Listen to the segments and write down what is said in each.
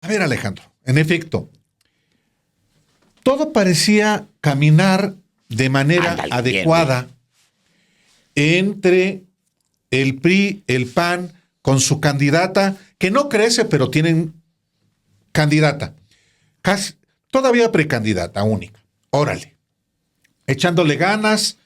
A ver, Alejandro, en efecto, todo parecía caminar de manera adecuada entre el PRI, el PAN, con su candidata, que no crece, pero tienen candidata, casi, todavía precandidata única. Órale, echándole ganas,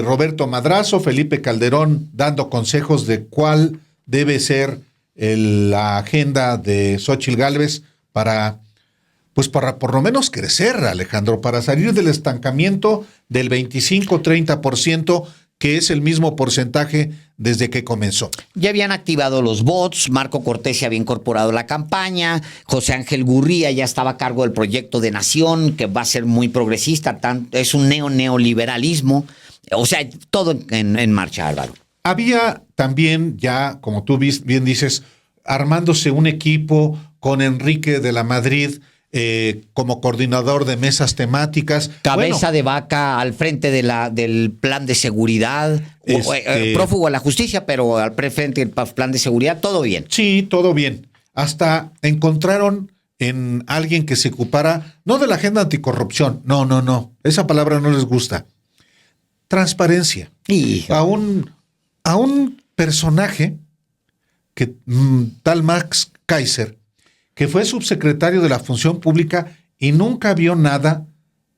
Roberto Madrazo, Felipe Calderón dando consejos de cuál debe ser la agenda de Xóchitl Gálvez para por lo menos crecer, Alejandro, para salir del estancamiento del 25-30%, que es el mismo porcentaje desde que comenzó. Ya habían activado los bots, Marco Cortés se había incorporado a la campaña, José Ángel Gurría ya estaba a cargo del proyecto de Nación, que va a ser muy progresista, es un neoliberalismo, o sea, todo en marcha, Álvaro. Había también ya, como tú bien dices, armándose un equipo con Enrique de la Madrid, como coordinador de mesas temáticas. Cabeza de vaca al frente del plan de seguridad, prófugo de la justicia, pero al frente del plan de seguridad, todo bien. Sí, todo bien. Hasta encontraron en alguien que se ocupara, no de la agenda anticorrupción, no, esa palabra no les gusta. Transparencia. A un personaje que tal Max Kaiser, que fue subsecretario de la Función Pública y nunca vio nada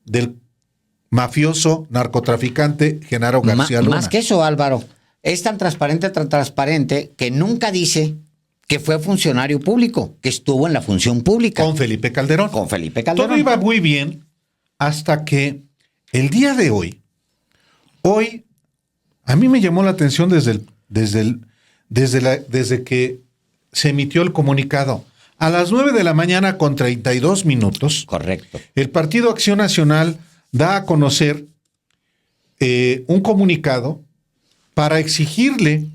del mafioso narcotraficante Genaro García Luna. Más que eso, Álvaro, es tan transparente que nunca dice que fue funcionario público, que estuvo en la función pública. Con Felipe Calderón. Todo iba muy bien hasta que el día de hoy, a mí me llamó la atención desde que se emitió el comunicado. A las 9:00 con 32 minutos. Correcto. El Partido Acción Nacional da a conocer un comunicado para exigirle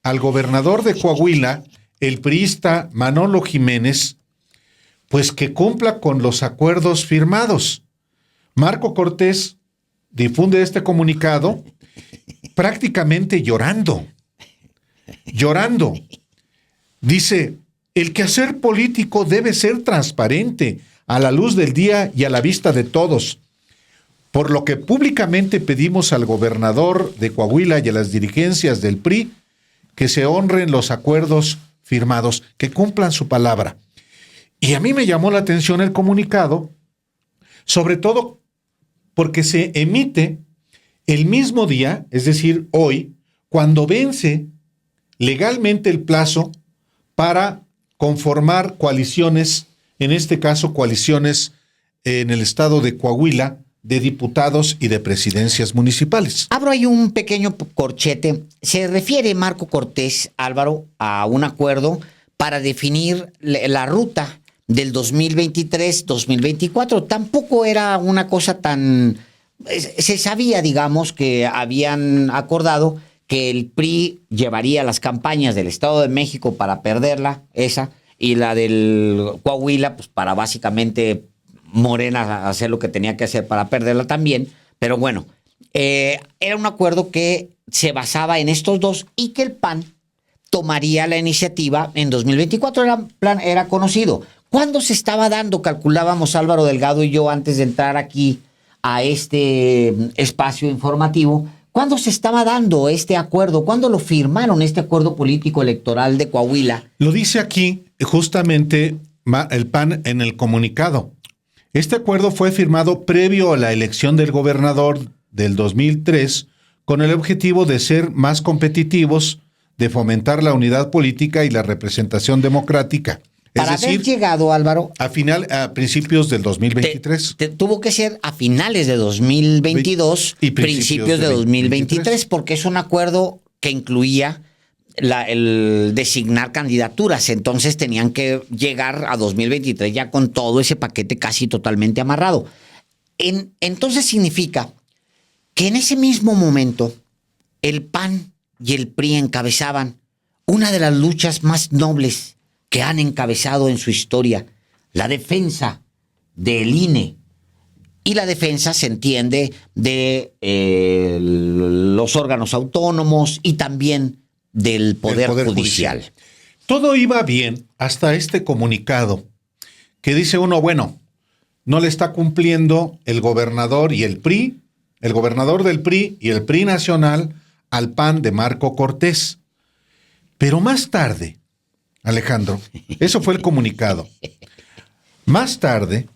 al gobernador de Coahuila, el priista Manolo Jiménez, pues que cumpla con los acuerdos firmados. Marco Cortés difunde este comunicado prácticamente llorando. Dice: el quehacer político debe ser transparente, a la luz del día y a la vista de todos. Por lo que públicamente pedimos al gobernador de Coahuila y a las dirigencias del PRI que se honren los acuerdos firmados, que cumplan su palabra. Y a mí me llamó la atención el comunicado, sobre todo porque se emite el mismo día, es decir, hoy, cuando vence legalmente el plazo para conformar coaliciones, en este caso coaliciones en el estado de Coahuila, de diputados y de presidencias municipales. Abro ahí un pequeño corchete. Se refiere Marco Cortés, Álvaro, a un acuerdo para definir la ruta del 2023-2024. Tampoco era una cosa tan... Se sabía, digamos, que habían acordado que el PRI llevaría las campañas del Estado de México para perderla, esa, y la del Coahuila, pues para básicamente Morena hacer lo que tenía que hacer para perderla también. Pero bueno, era un acuerdo que se basaba en estos dos y que el PAN tomaría la iniciativa en 2024. Era conocido. ¿Cuándo se estaba dando? Calculábamos Álvaro Delgado y yo antes de entrar aquí a este espacio informativo. ¿Cuándo se estaba dando este acuerdo? ¿Cuándo lo firmaron, este acuerdo político electoral de Coahuila? Lo dice aquí justamente el PAN en el comunicado. Este acuerdo fue firmado previo a la elección del gobernador del 2003 con el objetivo de ser más competitivos, de fomentar la unidad política y la representación democrática. Para haber llegado, Álvaro, a principios del 2023. Tuvo que ser a finales de 2022 y principios de 2023, porque es un acuerdo que incluía el designar candidaturas. Entonces tenían que llegar a 2023 ya con todo ese paquete casi totalmente amarrado. Entonces significa que en ese mismo momento el PAN y el PRI encabezaban una de las luchas más nobles que han encabezado en su historia, la defensa del INE. Y la defensa se entiende de los órganos autónomos y también del Poder Judicial. Todo iba bien hasta este comunicado que dice uno, bueno, no le está cumpliendo el gobernador y el PRI, el gobernador del PRI y el PRI nacional al PAN de Marco Cortés. Pero más tarde, Alejandro, eso fue el comunicado. Más tarde,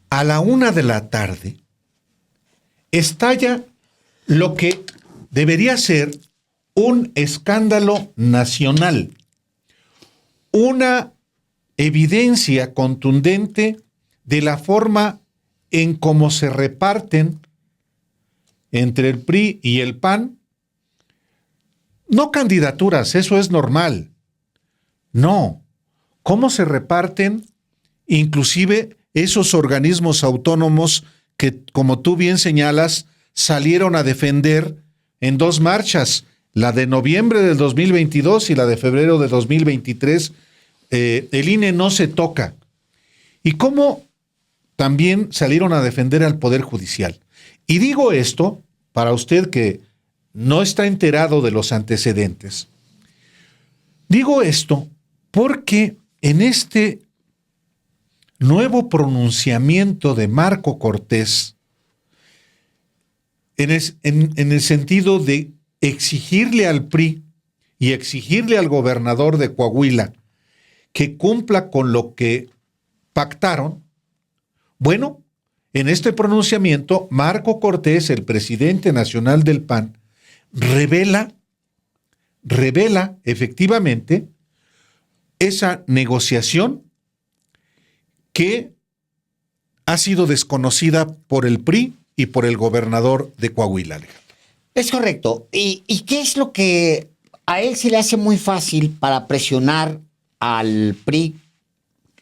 a la 1:00 p.m, estalla lo que debería ser un escándalo nacional, una evidencia contundente de la forma en cómo se reparten entre el PRI y el PAN, no candidaturas, eso es normal, no, cómo se reparten inclusive esos organismos autónomos que, como tú bien señalas, salieron a defender en 2 marchas, la de noviembre del 2022 y la de febrero de 2023, el INE no se toca. Y cómo también salieron a defender al Poder Judicial. Y digo esto para usted que no está enterado de los antecedentes. Digo esto porque en este nuevo pronunciamiento de Marco Cortés, en el sentido de exigirle al PRI y exigirle al gobernador de Coahuila que cumpla con lo que pactaron, bueno, en este pronunciamiento, Marco Cortés, el presidente nacional del PAN, revela efectivamente esa negociación que ha sido desconocida por el PRI y por el gobernador de Coahuila, Alejandro. Es correcto. ¿Y qué es lo que a él se le hace muy fácil para presionar al PRI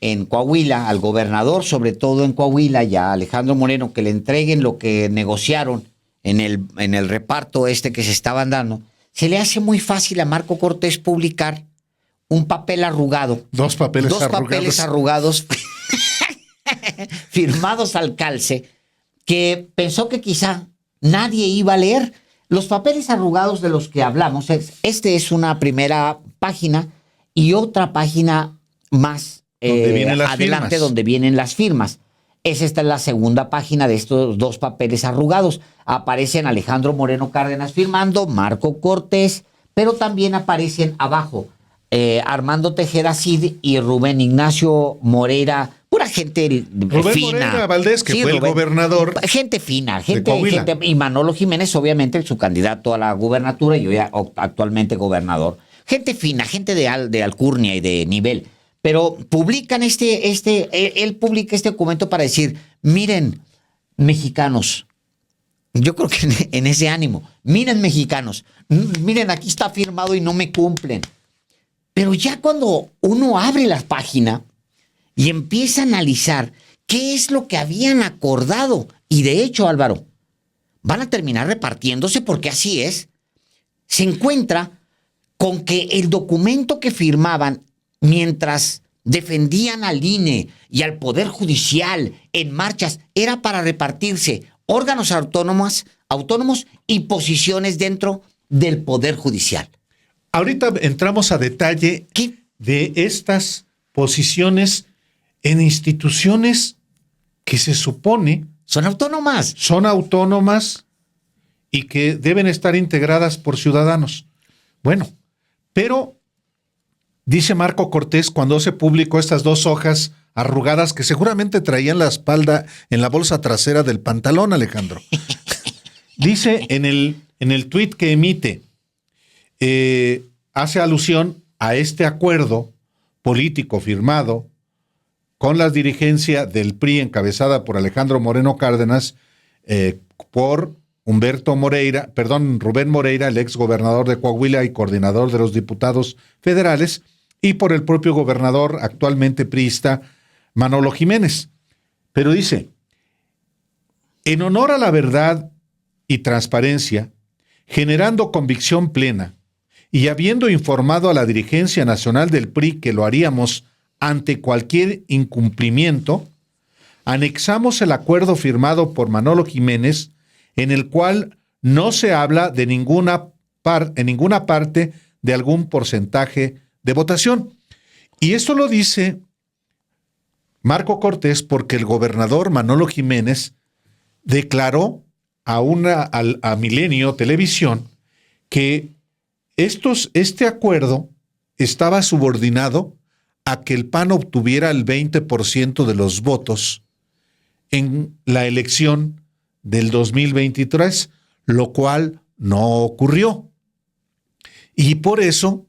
en Coahuila, al gobernador, sobre todo en Coahuila, y a Alejandro Moreno, que le entreguen lo que negociaron en el reparto que se estaban dando? Se le hace muy fácil a Marco Cortés publicar un papel arrugado. Dos papeles arrugados firmados al calce, que pensó que quizá nadie iba a leer. Los papeles arrugados de los que hablamos, es una primera página y otra página más adelante donde vienen las firmas. Esta es la segunda página de estos 2 papeles arrugados. Aparecen Alejandro Moreno Cárdenas firmando, Marco Cortés, pero también aparecen abajo Armando Tejeda Cid y Rubén Ignacio Moreira, pura gente Rubén fina. Moreira Valdés, que fue el gobernador. Gente fina, gente, y Manolo Jiménez, obviamente, su candidato a la gubernatura y hoy actualmente gobernador. Gente fina, gente de alcurnia y de nivel. Pero publican él publica este documento para decir, miren, mexicanos, yo creo que en ese ánimo, miren, mexicanos, miren, aquí está firmado y no me cumplen. Pero ya cuando uno abre la página y empieza a analizar qué es lo que habían acordado, y de hecho, Álvaro, van a terminar repartiéndose porque así es, se encuentra con que el documento que firmaban mientras defendían al INE y al Poder Judicial en marchas era para repartirse órganos autónomos y posiciones dentro del Poder Judicial. Ahorita entramos a detalle de estas posiciones en instituciones que se supone son autónomas. Son autónomas y que deben estar integradas por ciudadanos. Bueno, pero dice Marco Cortés cuando se publicó estas 2 hojas arrugadas que seguramente traían la espalda en la bolsa trasera del pantalón, Alejandro. Dice en el tuit que emite, hace alusión a este acuerdo político firmado con la dirigencia del PRI encabezada por Alejandro Moreno Cárdenas, por Rubén Moreira, el ex gobernador de Coahuila y coordinador de los diputados federales, y por el propio gobernador actualmente priista, Manolo Jiménez. Pero dice, en honor a la verdad y transparencia, generando convicción plena y habiendo informado a la dirigencia nacional del PRI que lo haríamos ante cualquier incumplimiento, anexamos el acuerdo firmado por Manolo Jiménez, en el cual no se habla de en ninguna parte de algún porcentaje de votación. Y esto lo dice Marco Cortés porque el gobernador Manolo Jiménez declaró a Milenio Televisión que este acuerdo estaba subordinado a que el PAN obtuviera el 20% de los votos en la elección del 2023, lo cual no ocurrió. Y por eso,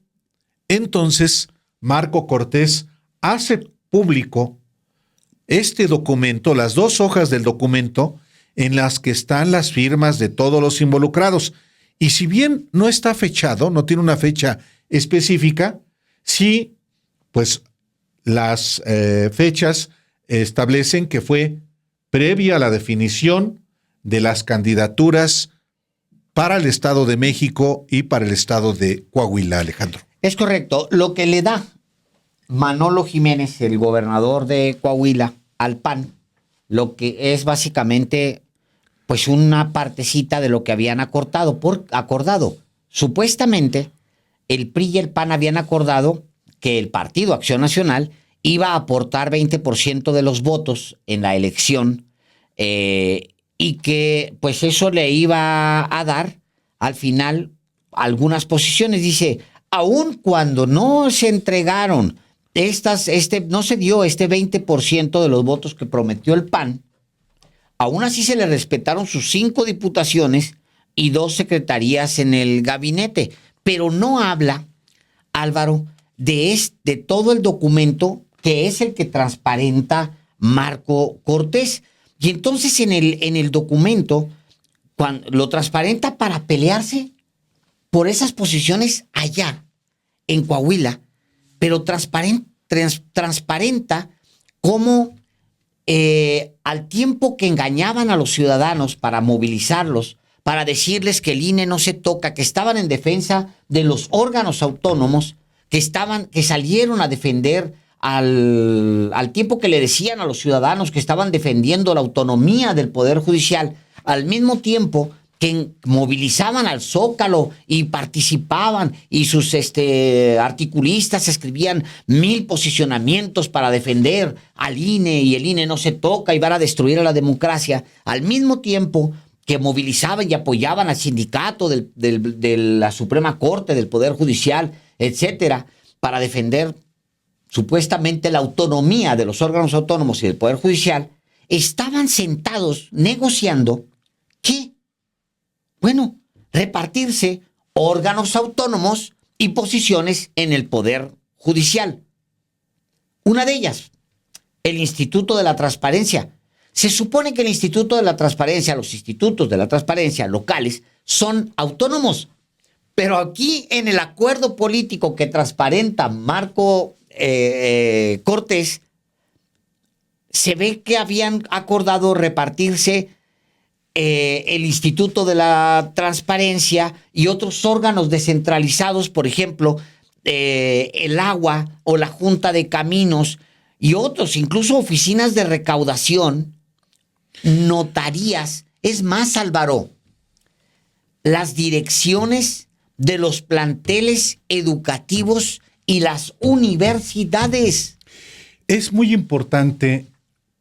entonces, Marco Cortés hace público este documento, las 2 hojas del documento, en las que están las firmas de todos los involucrados. Y si bien no está fechado, no tiene una fecha específica, sí, pues las fechas establecen que fue previa a la definición de las candidaturas para el Estado de México y para el Estado de Coahuila, Alejandro. Es correcto. Lo que le da Manolo Jiménez, el gobernador de Coahuila, al PAN, lo que es básicamente pues una partecita de lo que habían acordado. Supuestamente, el PRI y el PAN habían acordado que el Partido Acción Nacional iba a aportar 20% de los votos en la elección y que pues eso le iba a dar al final algunas posiciones. Dice, aun cuando no se entregaron no se dio este 20% de los votos que prometió el PAN, aún así se le respetaron sus 5 diputaciones y 2 secretarías en el gabinete. Pero no habla, Álvaro, de todo el documento que es el que transparenta Marco Cortés. Y entonces en el documento, cuando lo transparenta para pelearse por esas posiciones allá, en Coahuila, pero transparenta cómo al tiempo que engañaban a los ciudadanos para movilizarlos, para decirles que el INE no se toca, que estaban en defensa de los órganos autónomos, que salieron a defender al tiempo que le decían a los ciudadanos que estaban defendiendo la autonomía del Poder Judicial, al mismo tiempo que movilizaban al Zócalo y participaban y sus articulistas escribían 1000 posicionamientos para defender al INE y el INE no se toca y van a destruir a la democracia, al mismo tiempo que movilizaban y apoyaban al sindicato de la Suprema Corte, del Poder Judicial, etcétera, para defender supuestamente la autonomía de los órganos autónomos y del Poder Judicial, estaban sentados negociando que repartirse órganos autónomos y posiciones en el Poder Judicial. Una de ellas, el Instituto de la Transparencia. Se supone que el Instituto de la Transparencia, los institutos de la transparencia locales, son autónomos. Pero aquí en el acuerdo político que transparenta Marco Cortés, se ve que habían acordado repartirse el Instituto de la Transparencia y otros órganos descentralizados, por ejemplo, el Agua o la Junta de Caminos y otros, incluso oficinas de recaudación, notarías. Es más, Álvaro, las direcciones de los planteles educativos y las universidades. Es muy importante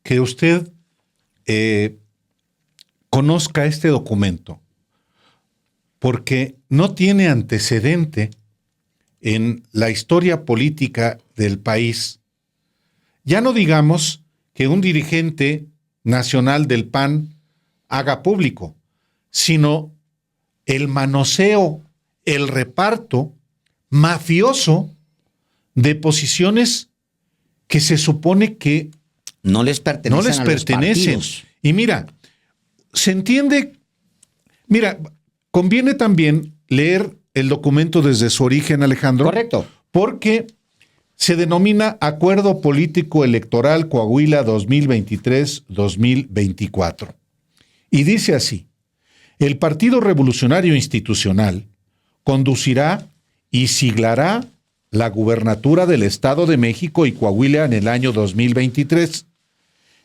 que usted conozca este documento, porque no tiene antecedente en la historia política del país. Ya no digamos que un dirigente nacional del PAN haga público, sino el manoseo, el reparto mafioso de posiciones que se supone que no les pertenecen. Y mira, se entiende, conviene también leer el documento desde su origen, Alejandro. Correcto. Porque se denomina Acuerdo Político Electoral Coahuila 2023-2024. Y dice así: el Partido Revolucionario Institucional conducirá y siglará la gubernatura del Estado de México y Coahuila en el año 2023,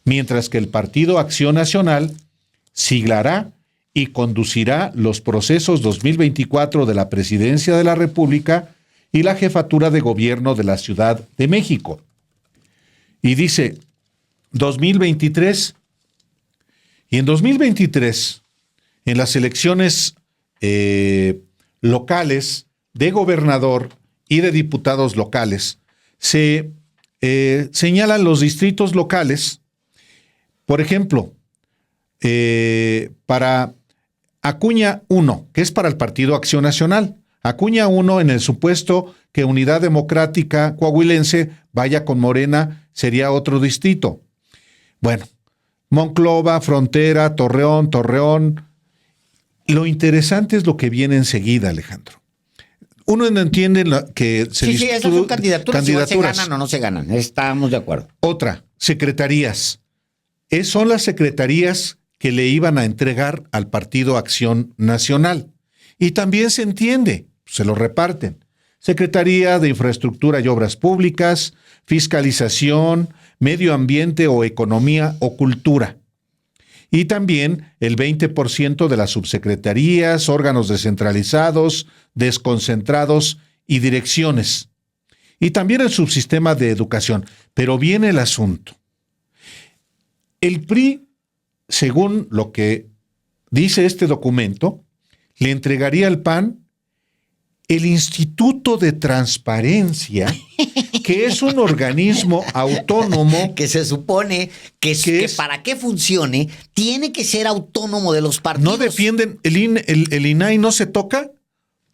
mientras que el Partido Acción Nacional siglará y conducirá los procesos 2024 de la Presidencia de la República y la Jefatura de Gobierno de la Ciudad de México. Y dice, 2023. Y en 2023, en las elecciones locales de gobernador y de diputados locales, se señalan los distritos locales, por ejemplo, para Acuña 1, que es para el Partido Acción Nacional. Acuña 1, en el supuesto que Unidad Democrática Coahuilense vaya con Morena, sería otro distrito. Bueno, Monclova, Frontera, Torreón. Lo interesante es lo que viene enseguida, Alejandro. Uno no entiende que se esas son candidaturas. Si se ganan o no se ganan, estamos de acuerdo. Otra, secretarías. Son las secretarías que le iban a entregar al Partido Acción Nacional. Y también se entiende, se lo reparten. Secretaría de Infraestructura y Obras Públicas, Fiscalización, Medio Ambiente o Economía o Cultura. Y también el 20% de las subsecretarías, órganos descentralizados, desconcentrados y direcciones. Y también el subsistema de educación. Pero viene el asunto. El PRI, según lo que dice este documento, le entregaría al PAN el Instituto de Transparencia, que es un organismo autónomo. Que se supone que para que funcione, tiene que ser autónomo de los partidos. ¿No defienden? ¿El INAI no se toca?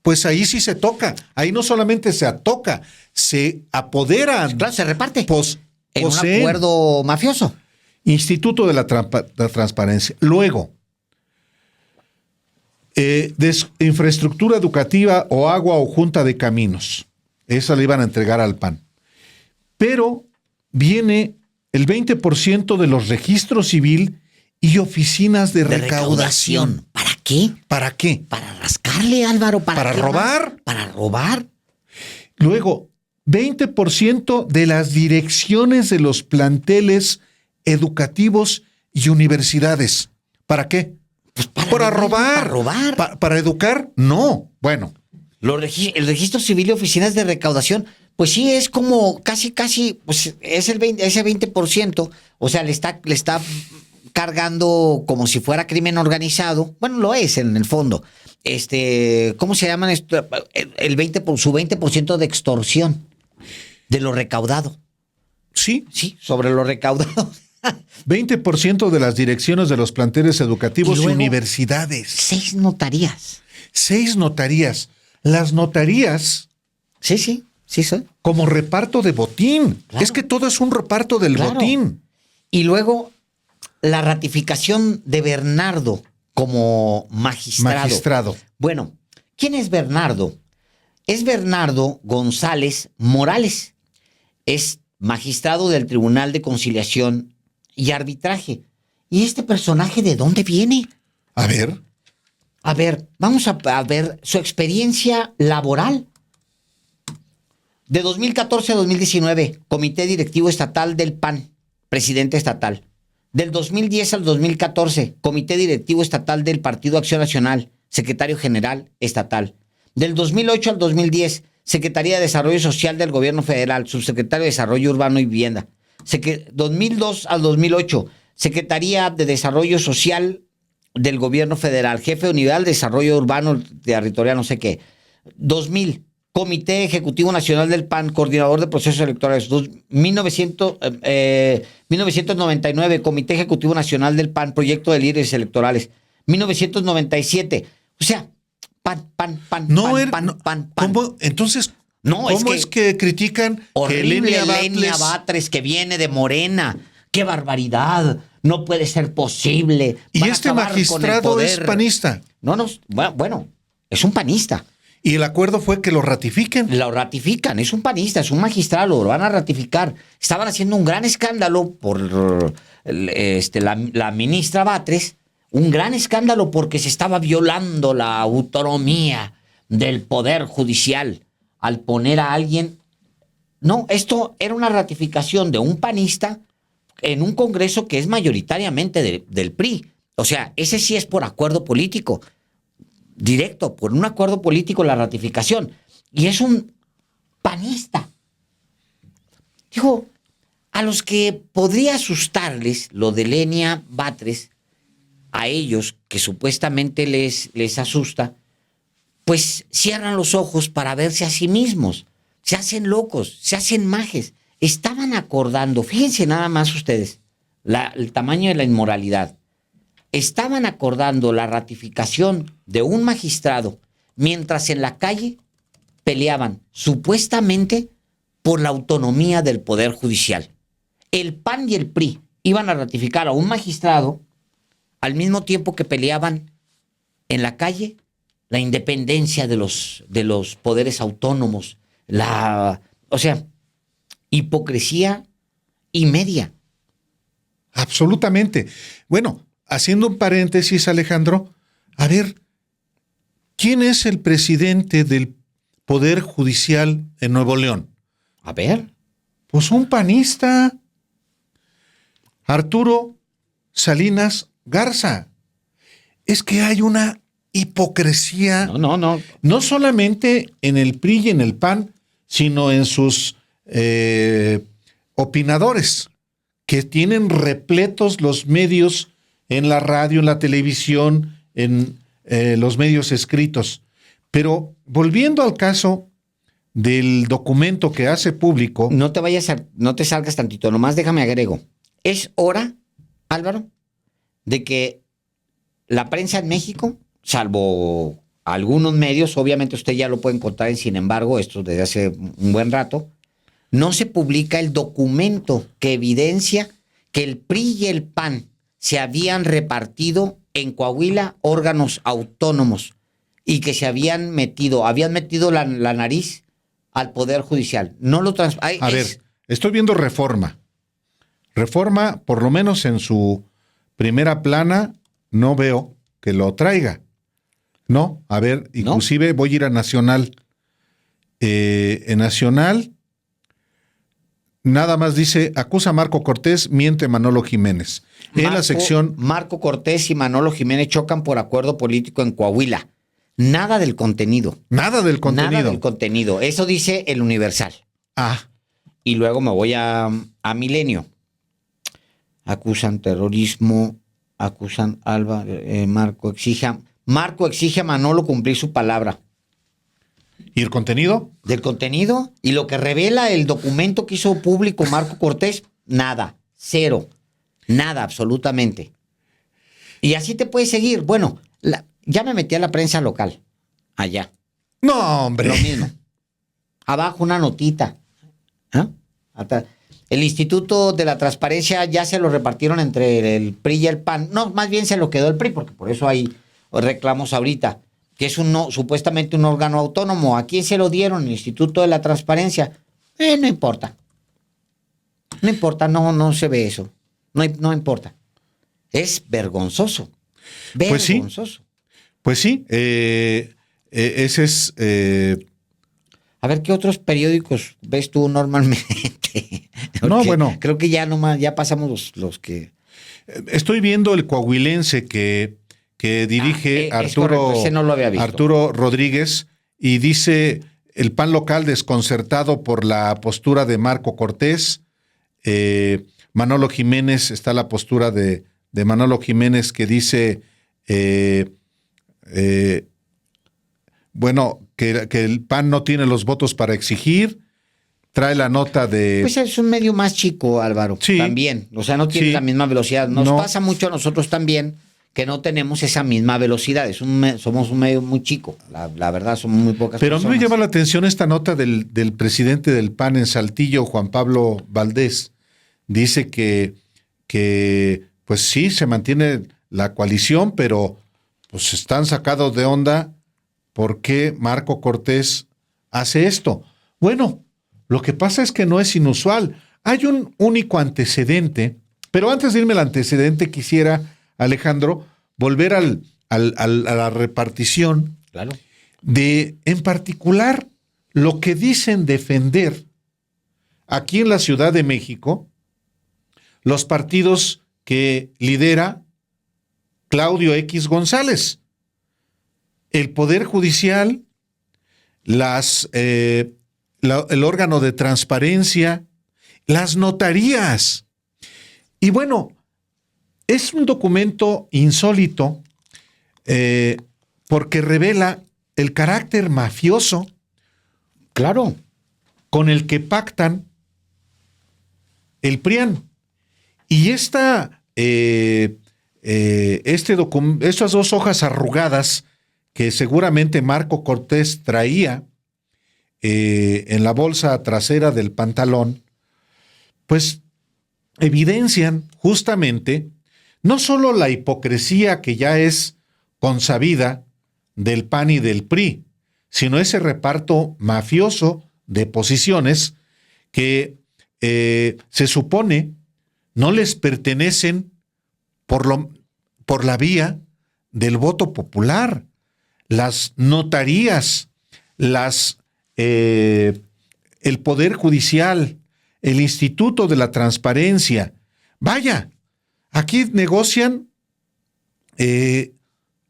Pues ahí sí se toca. Ahí no solamente se toca, se apodera. Claro, se reparte. En un acuerdo mafioso. Instituto de la Transparencia. Luego, infraestructura educativa o agua o junta de caminos. Esa le iban a entregar al PAN. Pero viene el 20% de los registros civil y oficinas de recaudación. ¿Para qué? ¿Para qué? Para rascarle, Álvaro. ¿Para robar? Más? Para robar. Luego, 20% de las direcciones de los planteles educativos y universidades. ¿Para qué? Pues para robar. ¿Para robar? ¿Para educar? No. Bueno. El registro civil y oficinas de recaudación, pues sí, es como casi, pues es ese 20%. O sea, le está cargando como si fuera crimen organizado. Bueno, lo es en el fondo. ¿Cómo se llaman esto? Su 20% de extorsión de lo recaudado. Sí. Sí, sobre lo recaudado. 20% de las direcciones de los planteles educativos y universidades. 6 notarías. 6 notarías. Las notarías. Sí, son. Como reparto de botín. Claro. Es que todo es un reparto del botín. Y luego la ratificación de Bernardo como magistrado. Bueno, ¿quién es Bernardo? Es Bernardo González Morales. Es magistrado del Tribunal de Conciliación y Arbitraje. ¿Y este personaje de dónde viene? A ver, vamos a ver su experiencia laboral. De 2014 a 2019, Comité Directivo Estatal del PAN, presidente estatal. Del 2010 al 2014, Comité Directivo Estatal del Partido Acción Nacional, secretario general estatal. Del 2008 al 2010, Secretaría de Desarrollo Social del Gobierno Federal, subsecretario de Desarrollo Urbano y Vivienda. 2002 al 2008, Secretaría de Desarrollo Social del Gobierno Federal, jefe de Unidad de Desarrollo Urbano Territorial, no sé qué. 2000, Comité Ejecutivo Nacional del PAN, coordinador de procesos electorales. 1999, Comité Ejecutivo Nacional del PAN, proyecto de líderes electorales. 1997, o sea, PAN. ¿Cómo? Entonces, no, ¿cómo es que critican horrible que Elenia Batres, que viene de Morena? ¡Qué barbaridad! No puede ser posible. Y este magistrado es panista. No, bueno, es un panista. Y el acuerdo fue que lo ratifiquen. Lo ratifican, es un panista, es un magistrado, lo van a ratificar. Estaban haciendo un gran escándalo por la ministra Batres, un gran escándalo porque se estaba violando la autonomía del Poder Judicial al poner a alguien. No, esto era una ratificación de un panista en un Congreso que es mayoritariamente del PRI. O sea, ese sí es por acuerdo político. Directo, por un acuerdo político la ratificación. Y es un panista. Dijo, a los que podría asustarles lo de Lenia Batres, a ellos que supuestamente les asusta, pues cierran los ojos para verse a sí mismos. Se hacen locos, se hacen majes. Estaban acordando, fíjense nada más ustedes, el tamaño de la inmoralidad. Estaban acordando la ratificación de un magistrado mientras en la calle peleaban supuestamente por la autonomía del Poder Judicial. El PAN y el PRI iban a ratificar a un magistrado al mismo tiempo que peleaban en la calle la independencia de los poderes autónomos, o sea, hipocresía y media. Absolutamente. Bueno, haciendo un paréntesis, Alejandro, a ver, ¿quién es el presidente del Poder Judicial en Nuevo León? A ver. Pues un panista, Arturo Salinas Garza. Es que hay una hipocresía. No solamente en el PRI y en el PAN, sino en sus opinadores, que tienen repletos los medios en la radio, en la televisión, en los medios escritos. Pero volviendo al caso del documento que hace público. No te salgas tantito, nomás déjame agrego. Es hora, Álvaro, de que la prensa en México, salvo algunos medios, obviamente usted ya lo puede encontrar en Sin embargo, esto desde hace un buen rato, no se publica el documento que evidencia que el PRI y el PAN se habían repartido en Coahuila órganos autónomos y que se habían metido la nariz al Poder Judicial. No lo A ver, estoy viendo Reforma. Reforma, por lo menos en su primera plana, no veo que lo traiga. No, a ver, inclusive voy a ir a Nacional. En Nacional, nada más dice, acusa a Marco Cortés, miente Manolo Jiménez. En la sección... Marco Cortés y Manolo Jiménez chocan por acuerdo político en Coahuila. Nada del contenido. Nada del contenido. Nada del contenido. Eso dice el Universal. Ah. Y luego me voy a Milenio. Acusan terrorismo, acusan Marco exige a Manolo cumplir su palabra. ¿Y el contenido? Del contenido y lo que revela el documento que hizo público Marco Cortés, nada, cero, nada, absolutamente. Y así te puedes seguir. Bueno, ya me metí a la prensa local, allá. No, hombre. Lo mismo. Abajo una notita. ¿Ah? El Instituto de la Transparencia ya se lo repartieron entre el PRI y el PAN. No, más bien se lo quedó el PRI, porque por eso hay reclamos ahorita, que es supuestamente un órgano autónomo. ¿A quién se lo dieron? El Instituto de la Transparencia. No importa. No importa, no se ve eso. No importa. Es vergonzoso. Vergonzoso. Pues sí. Ese es... A ver, ¿qué otros periódicos ves tú normalmente? No, bueno. Creo que ya nomás, ya pasamos los que... Estoy viendo el coahuilense que dirige Arturo, ese no lo había visto. Arturo Rodríguez, y dice, el PAN local desconcertado por la postura de Marco Cortés. Manolo Jiménez, está la postura de Manolo Jiménez que dice... bueno, que el PAN no tiene los votos para exigir, trae la nota de... Pues es un medio más chico, Álvaro, sí, también, o sea, no tiene la misma velocidad. Nos pasa mucho a nosotros también que no tenemos esa misma velocidad, somos un medio muy chico, la verdad, somos muy pocas Pero personas. me llama la atención esta nota del presidente del PAN en Saltillo, Juan Pablo Valdés. Dice que pues sí, se mantiene la coalición, pero pues están sacados de onda. ¿Por qué Marco Cortés hace esto? Bueno, lo que pasa es que no es inusual. Hay un único antecedente, pero antes de irme al antecedente quisiera, Alejandro, volver a la repartición. Claro. De, en particular, lo que dicen defender aquí en la Ciudad de México los partidos que lidera Claudio X González. El Poder Judicial, el órgano de transparencia las notarías. Y bueno, es un documento insólito porque revela el carácter mafioso, Claro. con el que pactan el PRIAN. Y estas dos hojas arrugadas que seguramente Marco Cortés traía en la bolsa trasera del pantalón, pues evidencian justamente no solo la hipocresía que ya es consabida del PAN y del PRI, sino ese reparto mafioso de posiciones que se supone no les pertenecen por la vía del voto popular. Las notarías, el Poder Judicial, el Instituto de la Transparencia. Vaya, aquí negocian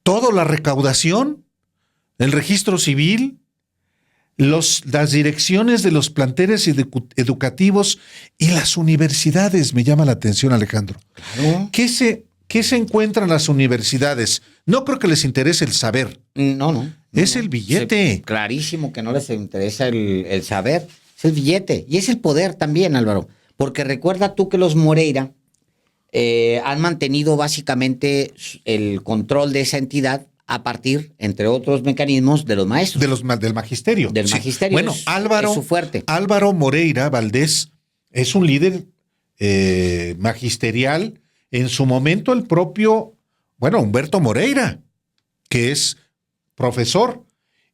toda la recaudación, el registro civil, las direcciones de los planteles educativos y las universidades. Me llama la atención, Alejandro. Claro. ¿Qué se encuentran las universidades? No creo que les interese el saber. No. Es el billete. Clarísimo que no les interesa el saber. Es el billete. Y es el poder también, Álvaro. Porque recuerda tú que los Moreira han mantenido básicamente el control de esa entidad a partir, entre otros mecanismos, de los maestros. Del magisterio. Del Sí. magisterio. Bueno, es su fuerte. Álvaro Moreira Valdés es un líder magisterial. En su momento el propio, Humberto Moreira, que es profesor,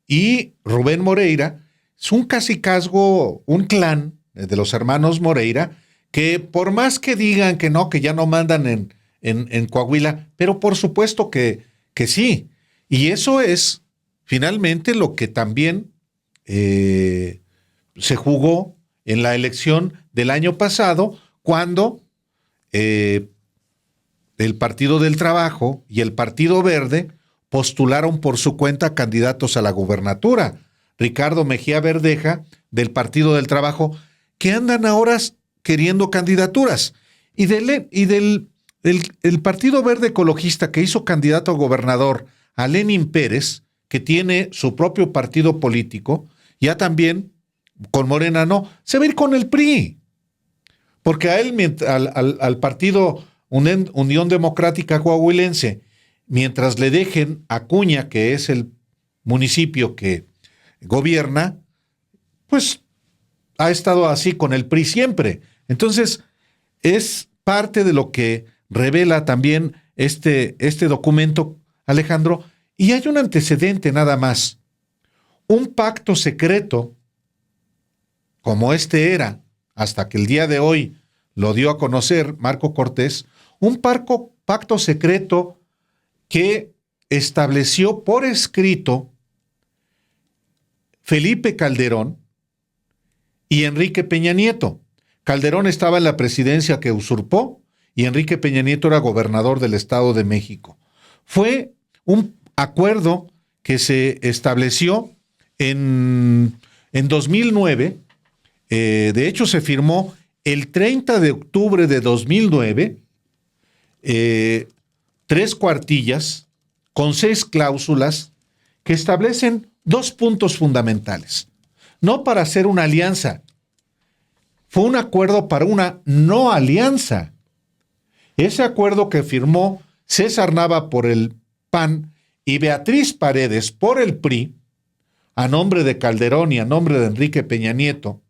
y Rubén Moreira, es un cacicazgo, un clan de los hermanos Moreira, que por más que digan que no, que ya no mandan en Coahuila, pero por supuesto que sí. Y eso es finalmente lo que también se jugó en la elección del año pasado, cuando el Partido del Trabajo y el Partido Verde postularon por su cuenta candidatos a la gubernatura. Ricardo Mejía Verdeja, del Partido del Trabajo, que andan ahora queriendo candidaturas. Y del Partido Verde Ecologista, que hizo candidato a gobernador a Lenín Pérez, que tiene su propio partido político, ya también con Morena no, se va a ir con el PRI. Porque a él, al partido Unión Democrática Coahuilense, mientras le dejen Acuña, que es el municipio que gobierna, pues ha estado así con el PRI siempre. Entonces, es parte de lo que revela también este documento, Alejandro, y hay un antecedente nada más. Un pacto secreto, como este era, hasta que el día de hoy lo dio a conocer Marco Cortés, un pacto secreto que estableció por escrito Felipe Calderón y Enrique Peña Nieto. Calderón estaba en la presidencia que usurpó y Enrique Peña Nieto era gobernador del Estado de México. Fue un acuerdo que se estableció en 2009. De hecho, se firmó el 30 de octubre de 2009, 3 cuartillas con 6 cláusulas que establecen 2 puntos fundamentales. No para hacer una alianza, fue un acuerdo para una no alianza. Ese acuerdo que firmó César Nava por el PAN y Beatriz Paredes por el PRI, a nombre de Calderón y a nombre de Enrique Peña Nieto,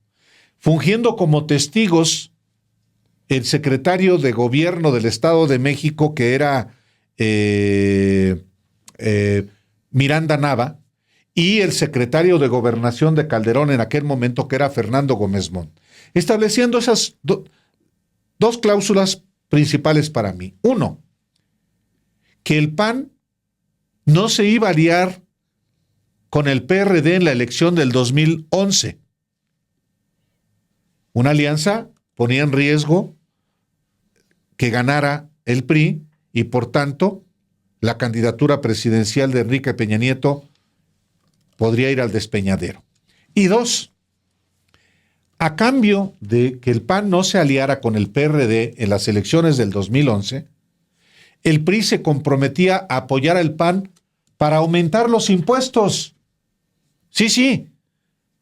fungiendo como testigos el secretario de Gobierno del Estado de México, que era Miranda Nava, y el secretario de Gobernación de Calderón en aquel momento, que era Fernando Gómez Montt, estableciendo esas 2 cláusulas principales para mí. 1, que el PAN no se iba a aliar con el PRD en la elección del 2011. Una alianza ponía en riesgo que ganara el PRI y, por tanto, la candidatura presidencial de Enrique Peña Nieto podría ir al despeñadero. Y 2, A cambio de que el PAN no se aliara con el PRD en las elecciones del 2011, el PRI se comprometía a apoyar al PAN para aumentar los impuestos. Sí,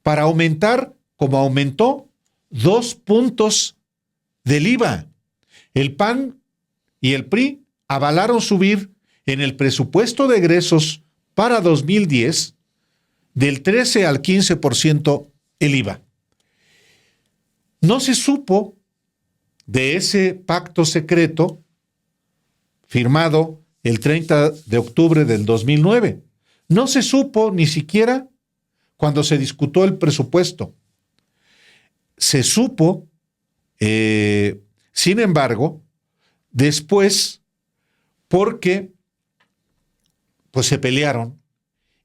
para aumentar, como aumentó, 2 puntos del IVA. El PAN y el PRI avalaron subir en el presupuesto de egresos para 2010 del 13 al 15% el IVA. No se supo de ese pacto secreto firmado el 30 de octubre del 2009. No se supo ni siquiera cuando se discutió el presupuesto. Se supo, sin embargo, después, porque pues se pelearon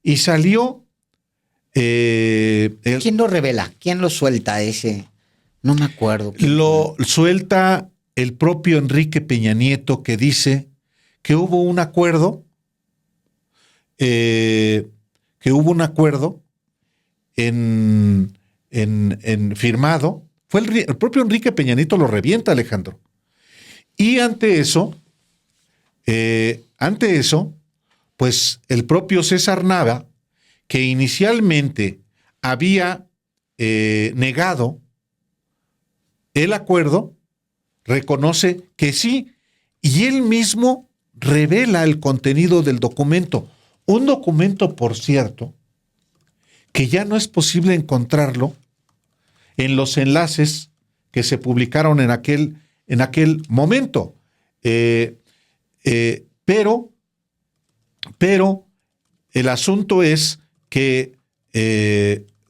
y salió... ¿Quién lo revela? ¿Quién lo suelta ese? No me acuerdo. Lo suelta el propio Enrique Peña Nieto, que dice que hubo un acuerdo, en firmado. Fue el propio Enrique Peña Nieto lo revienta, Alejandro. Y ante eso, pues el propio César Nava, que inicialmente había negado el acuerdo, reconoce que sí, y él mismo revela el contenido del documento. Un documento, por cierto, que ya no es posible encontrarlo en los enlaces que se publicaron en aquel momento. Pero el asunto es que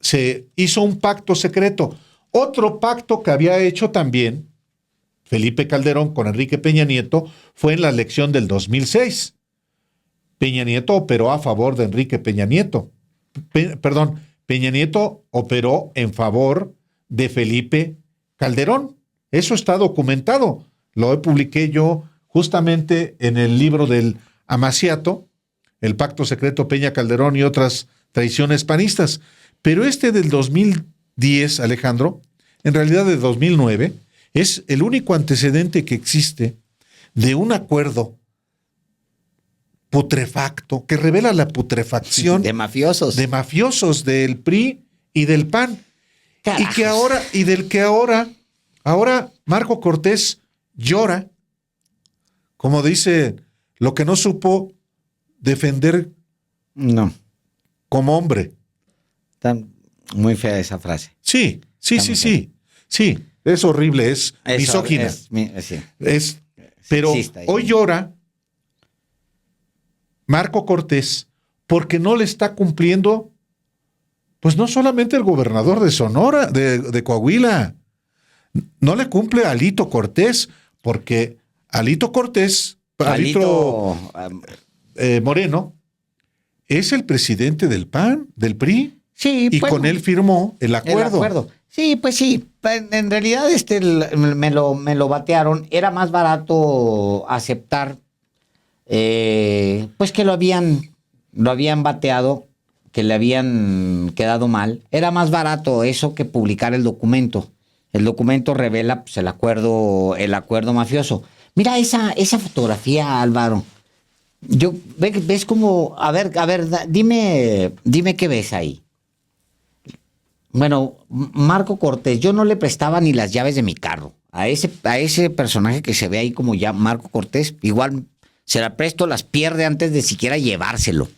se hizo un pacto secreto. Otro pacto que había hecho también Felipe Calderón con Enrique Peña Nieto fue en la elección del 2006. Peña Nieto operó a favor de Enrique Peña Nieto. Peña Nieto operó en favor de Felipe Calderón. Eso está documentado. Lo publiqué yo justamente en el libro del Amaciato, El Pacto Secreto Peña Calderón y otras traiciones panistas. Pero este del 2010, Alejandro, en realidad de 2009, es el único antecedente que existe de un acuerdo putrefacto que revela la putrefacción de mafiosos del PRI y del PAN. Carajos. Del que ahora Marco Cortés llora, como dice, lo que no supo defender No. como hombre. Está muy fea esa frase. Sí, es horrible, es misógina. Sí. Pero Sexista, hoy llora Marco Cortés porque no le está cumpliendo, pues no solamente el gobernador de Sonora, de Coahuila, no le cumple a Alito Cortés, porque Alito Moreno, es el presidente del PAN, del PRI, Sí, y con él firmó el acuerdo. Sí, pues sí. En realidad me lo batearon. Era más barato aceptar pues que lo habían bateado, que le habían quedado mal. Era más barato eso que publicar el documento. El documento revela pues, el acuerdo mafioso. Mira esa fotografía, Álvaro. ¿Ves como? A ver, dime qué ves ahí. Bueno, Marco Cortés, yo no le prestaba ni las llaves de mi carro. A ese personaje que se ve ahí como ya Marco Cortés, igual se la presto, las pierde antes de siquiera llevárselo.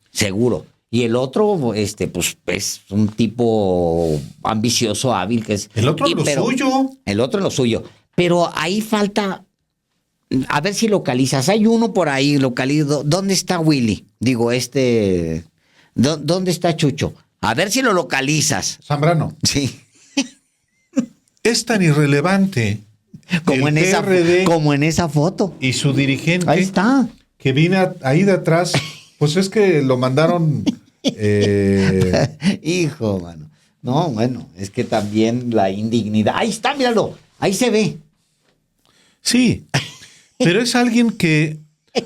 Seguro. Y el otro, pues, es un tipo ambicioso, hábil, que es. El otro suyo. El otro en lo suyo. Pero ahí falta. A ver si localizas. Hay uno por ahí localizado. ¿Dónde está Willy? Digo, ¿dónde está Chucho? A ver si lo localizas. Zambrano. Sí. Es tan irrelevante Como en esa foto. y su dirigente. Ahí está. Que viene ahí de atrás. Pues es que lo mandaron. Hijo, mano. No, bueno, es que también la indignidad. Ahí está, míralo. Ahí se ve. Sí. Pero es alguien que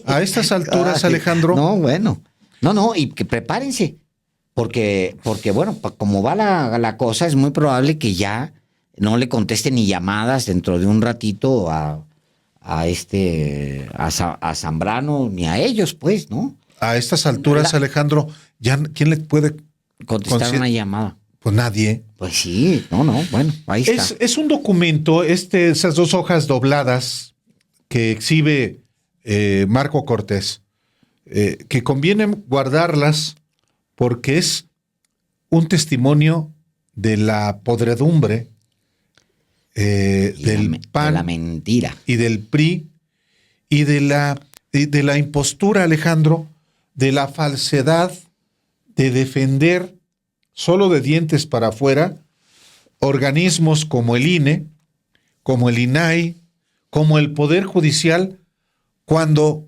a estas alturas, Alejandro. No, bueno. No, y que prepárense. Porque bueno, como va la cosa, es muy probable que ya no le conteste ni llamadas dentro de un ratito a Zambrano ni a ellos, pues, ¿no? A estas alturas, Alejandro, ya ¿quién le puede Contestar una llamada. Pues nadie. Pues sí, no, bueno, ahí está. Es un documento, esas 2 hojas dobladas que exhibe Marco Cortés, que conviene guardarlas porque es un testimonio de la podredumbre del PAN, de la mentira y del PRI y de la impostura, Alejandro, de la falsedad de defender solo de dientes para afuera organismos como el INE, como el INAI, como el Poder Judicial, cuando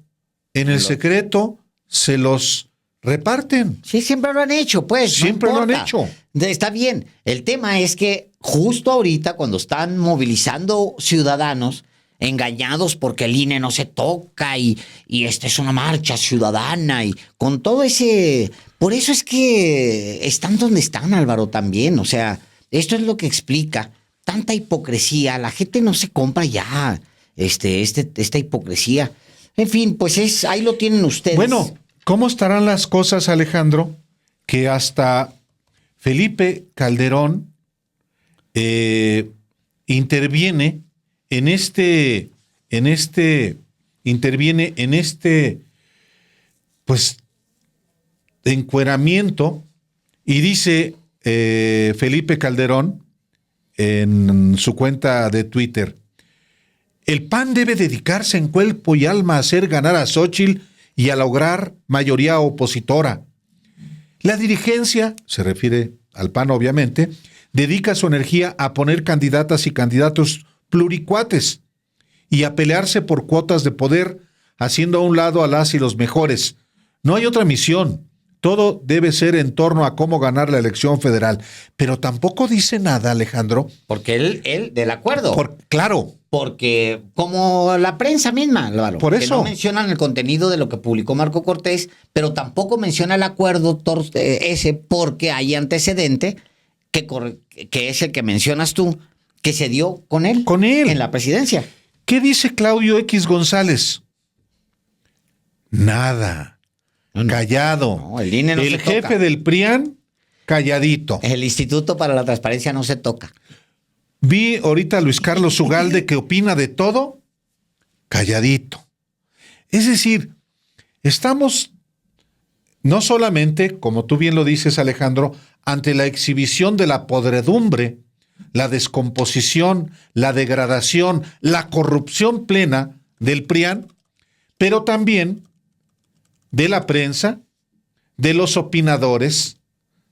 en el secreto se los reparten. Sí, siempre lo han hecho, pues. Siempre lo han hecho. Está bien. El tema es que justo ahorita, cuando están movilizando ciudadanos engañados porque el INE no se toca y esta es una marcha ciudadana y con todo ese... Por eso es que están donde están, Álvaro, también. O sea, esto es lo que explica tanta hipocresía. La gente no se compra ya esta hipocresía. En fin, pues ahí lo tienen ustedes. Bueno, ¿cómo estarán las cosas, Alejandro? Que hasta Felipe Calderón interviene en pues encueramiento, y dice Felipe Calderón en su cuenta de Twitter: el PAN debe dedicarse en cuerpo y alma a hacer ganar a Xóchitl y a lograr mayoría opositora. La dirigencia, se refiere al PAN obviamente, dedica su energía a poner candidatas y candidatos pluricuates y a pelearse por cuotas de poder, haciendo a un lado a las y los mejores. No hay otra misión. Todo debe ser en torno a cómo ganar la elección federal. Pero tampoco dice nada, Alejandro. Porque él del acuerdo. Claro. Porque como la prensa misma, Álvaro, por eso, que no mencionan el contenido de lo que publicó Marco Cortés, pero tampoco menciona el acuerdo ese porque hay antecedente que es el que mencionas tú, que se dio con él. Con él. En la presidencia. ¿Qué dice Claudio X González? Nada. No, callado. No, el INE no el se toca. jefe del PRIAN, calladito. El Instituto para la Transparencia no se toca. Vi ahorita a Luis Carlos Ugalde, que opina de todo, calladito. Es decir, estamos no solamente, como tú bien lo dices, Alejandro, ante la exhibición de la podredumbre, la descomposición, la degradación, la corrupción plena del PRIAN, pero también de la prensa, de los opinadores,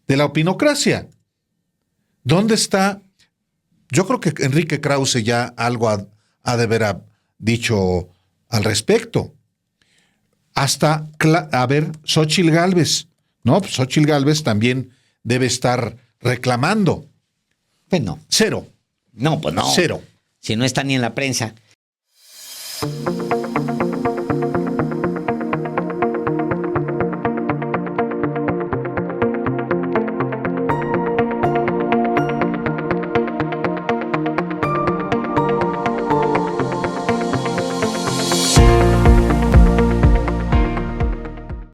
de la opinocracia. ¿Dónde está? Yo creo que Enrique Krause ya algo ha de haber dicho al respecto. Hasta, Xóchitl Gálvez. No, pues Xóchitl Gálvez también debe estar reclamando. Pues no. Cero. No, pues no. Cero. Si no está ni en la prensa.